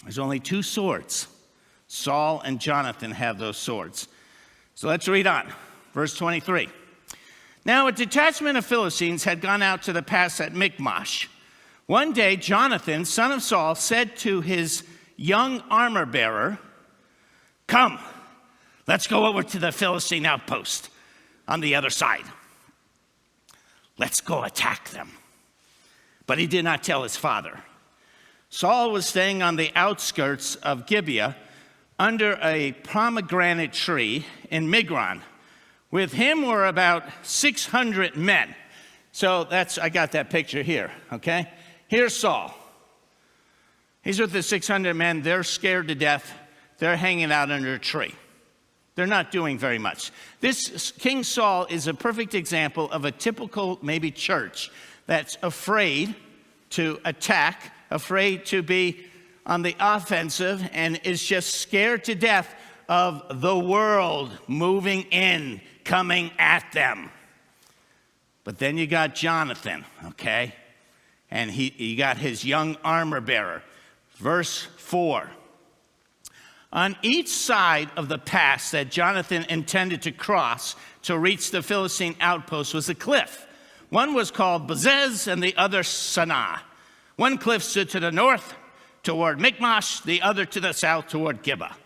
There's only two swords. Saul and Johnathan have those swords. So let's read on. Verse 23. Now a detachment of Philistines had gone out to the pass at Michmash. One day Johnathan, son of Saul, said to his young armor-bearer, "Come, let's go over to the Philistine outpost on the other side. Let's go attack them." But he did not tell his father. Saul was staying on the outskirts of Gibeah under a pomegranate tree in Migron. With him were about 600 men. So I got that picture here, okay? Here's Saul. He's with the 600 men. They're scared to death. They're hanging out under a tree. They're not doing very much. This King Saul is a perfect example of a typical, maybe, church that's afraid to attack, afraid to be on the offensive, and is just scared to death of the world moving in, coming at them. But then you got Johnathan, okay? And he got his young armor bearer. Verse 4. On each side of the pass that Johnathan intended to cross to reach the Philistine outpost was a cliff. One was called Bezez and the other Sanah. One cliff stood to the north toward Michmash, the other to the south toward Gibeah.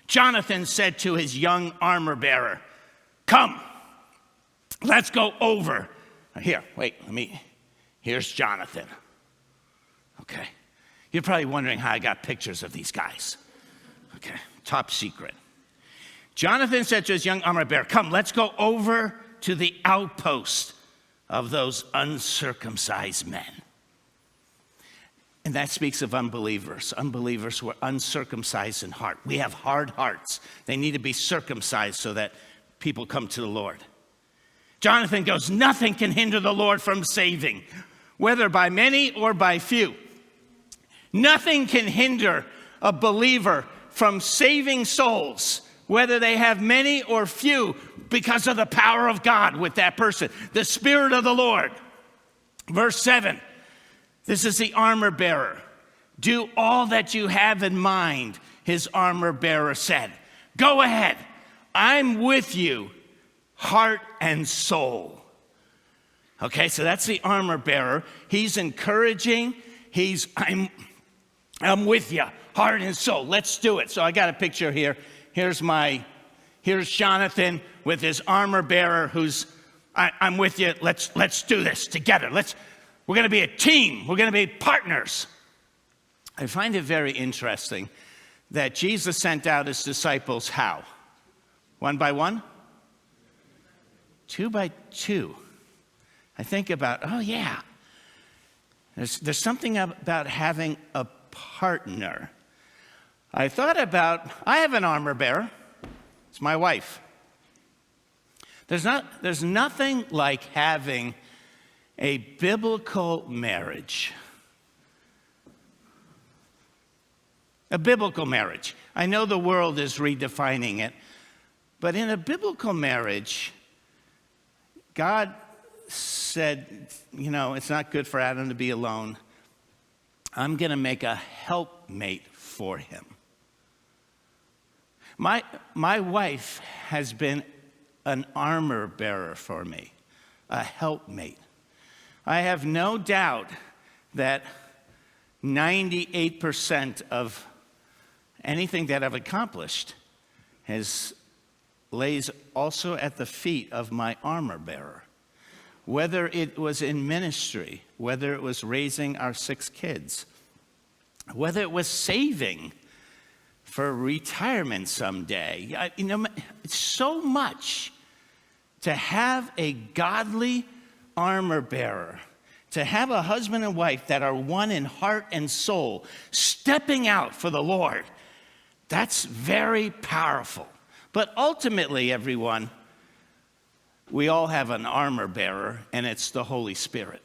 Johnathan said to his young armor bearer, "Come, let's go over." Here, wait, here's Johnathan. Okay. You're probably wondering how I got pictures of these guys. Okay, top secret. Johnathan said to his young armor bearer, "Come, let's go over to the outpost of those uncircumcised men." And that speaks of unbelievers. Unbelievers who are uncircumcised in heart. We have hard hearts. They need to be circumcised so that people come to the Lord. Johnathan goes, "Nothing can hinder the Lord from saving, whether by many or by few." Nothing can hinder a believer from saving souls, whether they have many or few, because of the power of God with that person, the Spirit of the Lord. Verse 7, this is the armor bearer. "Do all that you have in mind," his armor bearer said. "Go ahead. I'm with you, heart and soul." Okay, so that's the armor bearer. He's encouraging. I'm with you, heart and soul. Let's do it. So I got a picture here. Here's Johnathan with his armor bearer I'm with you. Let's do this together. We're going to be a team. We're going to be partners. I find it very interesting that Jesus sent out his disciples how? One by one? Two by two. I think about, oh yeah. There's something about having a partner. I have an armor bearer. It's my wife. There's nothing like having a biblical marriage. A biblical marriage. I know the world is redefining it, but in a biblical marriage, God said, it's not good for Adam to be alone. I'm going to make a helpmate for him. My wife has been an armor bearer for me, a helpmate. I have no doubt that 98% of anything that I've accomplished lays also at the feet of my armor bearer. Whether it was in ministry, whether it was raising our 6 kids, whether it was saving for retirement someday. It's so much to have a godly armor bearer, to have a husband and wife that are one in heart and soul, stepping out for the Lord. That's very powerful. But ultimately, everyone, we all have an armor bearer, and it's the Holy Spirit.